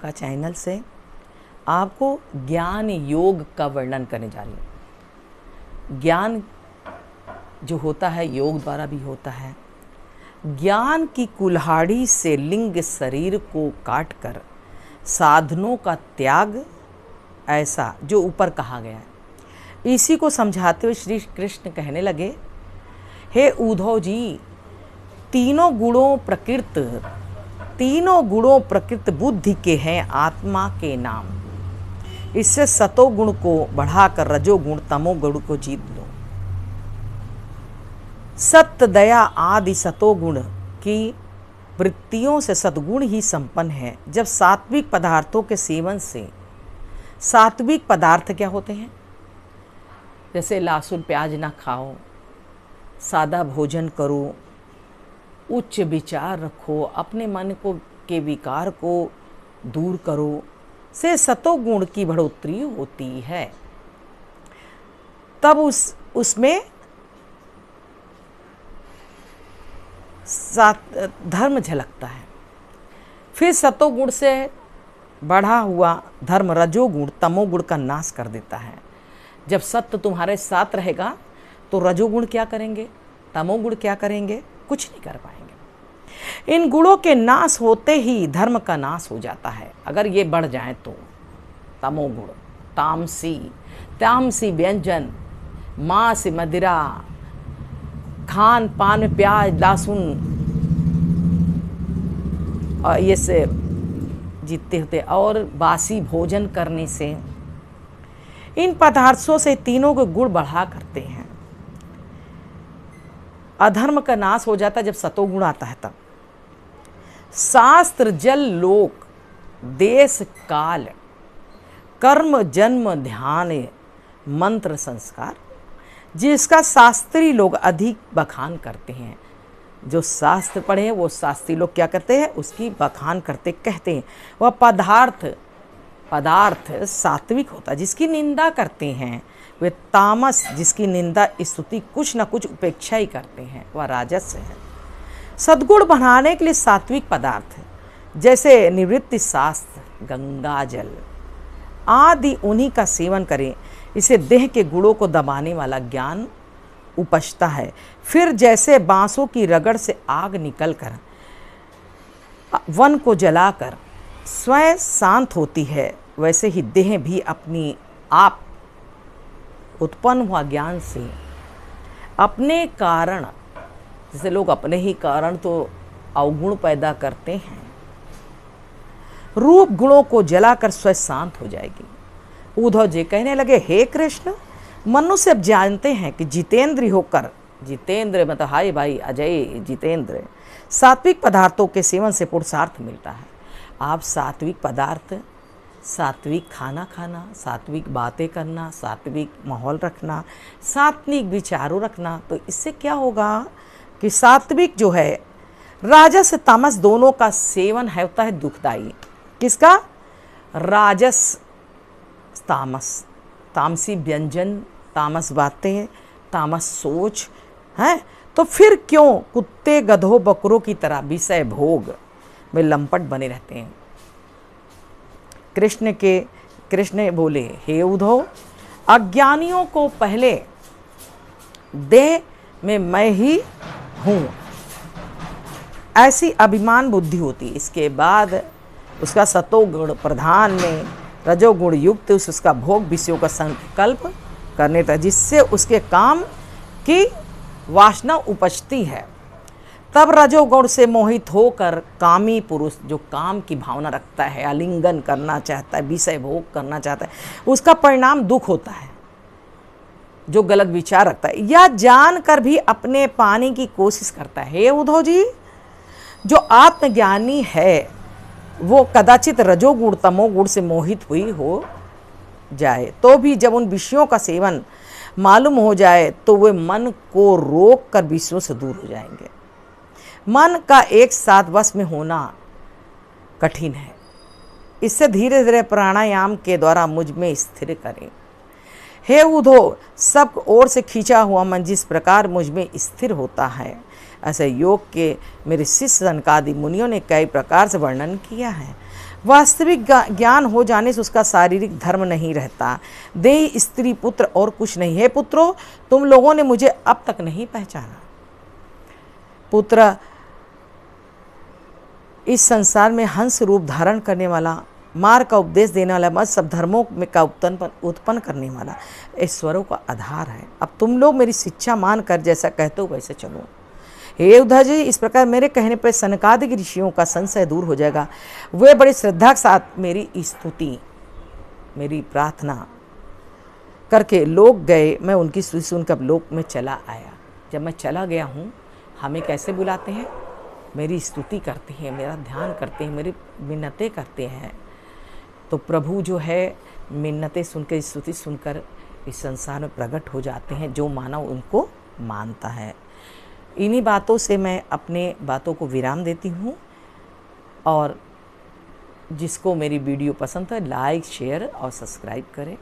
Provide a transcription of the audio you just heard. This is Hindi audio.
का चैनल से आपको ज्ञान योग का वर्णन करने जा रही हूँ। ज्ञान जो होता है योग द्वारा भी होता है। ज्ञान की कुल्हाड़ी से लिंग शरीर को काटकर साधनों का त्याग, ऐसा जो ऊपर कहा गया है। इसी को समझाते हुए श्री कृष्ण कहने लगे, हे उद्धव जी, तीनों गुणों प्रकृत बुद्धि के हैं आत्मा के नाम। इससे सतोगुण को बढ़ाकर रजोगुण तमोगुण को जीत लो। सत्य दया आदि सतोगुण की वृत्तियों से सद्गुण ही संपन्न है। जब सात्विक पदार्थों के सेवन से, सात्विक पदार्थ क्या होते हैं? जैसे लहसुन प्याज ना खाओ, सादा भोजन करो, उच्च विचार रखो, अपने मन को के विकार को दूर करो, से सतोगुण की बढ़ोतरी होती है। तब उसमें धर्म झलकता है। फिर सतोगुण से बढ़ा हुआ धर्म रजोगुण तमोगुण का नाश कर देता है। जब सत्य तुम्हारे साथ रहेगा तो रजोगुण क्या करेंगे, तमोगुण क्या करेंगे? कुछ नहीं कर पाएंगे। इन गुणों के नाश होते ही धर्म का नाश हो जाता है। अगर ये बढ़ जाए तो तमोगुण, तामसी व्यंजन, मांस मदिरा, खान पान में प्याज लहसुन और ये से जीतते होते, और बासी भोजन करने से, इन पदार्थों से तीनों के गुण बढ़ा करते हैं। अधर्म का नाश हो जाता है जब सतोगुण आता है। तब शास्त्र जल लोक देश काल कर्म जन्म ध्यान मंत्र संस्कार, जिसका शास्त्री लोग अधिक बखान करते हैं। जो शास्त्र पढ़े हैं वो शास्त्री लोग क्या करते हैं, उसकी बखान करते कहते हैं। वह पदार्थ सात्विक होता है। जिसकी निंदा करते हैं वे तामस, जिसकी निंदा स्तुति कुछ न कुछ उपेक्षा ही करते हैं, वह राजस है। सद्गुण बढ़ाने के लिए सात्विक पदार्थ जैसे निवृत्ति शास्त्र, गंगा जल आदि उन्हीं का सेवन करें। इसे देह के गुणों को दबाने वाला ज्ञान उपजता है। फिर जैसे बांसों की रगड़ से आग निकलकर वन को जलाकर स्वयं शांत होती है, वैसे ही देह भी अपनी आप उत्पन्न हुआ ज्ञान से अपने कारण, जैसे लोग अपने ही कारण तो अवगुण पैदा करते हैं, रूप गुणों को जलाकर स्वयं शांत हो जाएगी। उद्धव जी कहने लगे, हे कृष्ण, मनुष्य अब जानते हैं कि जितेंद्र होकर, जितेंद्र मतलब हाय भाई अजय जितेंद्र, सात्विक पदार्थों के सेवन से पुरुषार्थ मिलता है। आप सात्विक पदार्थ, सात्विक खाना खाना, सात्विक बातें करना, सात्विक माहौल रखना, सात्विक विचारों रखना, तो इससे क्या होगा कि सात्विक जो है राजस तामस दोनों का सेवन है होता है दुखदाई। किसका? राजस तामस, तामसी व्यंजन, तामस बातें, तामस सोच है। तो फिर क्यों कुत्ते गधों बकरों की तरह विषय भोग में लंपट बने रहते हैं? कृष्ण बोले, हे उद्धव, अज्ञानियों को पहले देह में मैं ही हूँ ऐसी अभिमान बुद्धि होती, इसके बाद उसका सतोगुण प्रधान में रजोगुण युक्त उसका भोग विषयों का संकल्प करने था, जिससे उसके काम की वासना उपजती है। तब रजोगुण से मोहित होकर कामी पुरुष जो काम की भावना रखता है, आलिंगन करना चाहता है, विषय भोग करना चाहता है, उसका परिणाम दुख होता है। जो गलत विचार रखता है या जानकर भी अपने पाने की कोशिश करता है। हे उद्धव जी, जो आत्मज्ञानी है वो कदाचित रजोगुण तमोगुण से मोहित हुई हो जाए तो भी जब उन विषयों का सेवन मालूम हो जाए तो वे मन को रोक कर विषयों से दूर हो जाएंगे। मन का एक साथ वश में होना कठिन है। इससे धीरे धीरे प्राणायाम के द्वारा मुझ में स्थिर करें। हे उद्धव, सब ओर से खींचा हुआ मन जिस प्रकार मुझ में स्थिर होता है, ऐसे योग के मेरे शिष्य सनकादि मुनियों ने कई प्रकार से वर्णन किया है। वास्तविक ज्ञान हो जाने से उसका शारीरिक धर्म नहीं रहता। देह, स्त्री, पुत्र और कुछ नहीं है। पुत्रों, तुम लोगों ने मुझे अब तक नहीं पहचाना। पुत्र इस संसार में हंस रूप धारण करने वाला, मार्ग का उपदेश देने वाला, मत सब धर्मों में का उत्पन्न करने वाला ईश्वरों का आधार है। अब तुम लोग मेरी शिक्षा मानकर जैसा कहते हो वैसे चलो। हे उद्धव जी, इस प्रकार मेरे कहने पर सनकादिक ऋषियों का संशय दूर हो जाएगा। वे बड़ी श्रद्धा के साथ मेरी स्तुति, मेरी प्रार्थना करके लोग गए। मैं उनकी स्तुति सुनकर लोक में चला आया। जब मैं चला गया हूँ, हमें कैसे बुलाते हैं? मेरी स्तुति करते हैं, मेरा ध्यान करते हैं, मेरी मिन्नतें करते हैं। तो प्रभु जो है मिन्नतें सुनकर, स्तुति सुनकर इस संसार में प्रकट हो जाते हैं। जो मानव उनको मानता है। इन्हीं बातों से मैं अपने बातों को विराम देती हूँ। और जिसको मेरी वीडियो पसंद है, लाइक, शेयर और सब्सक्राइब करें।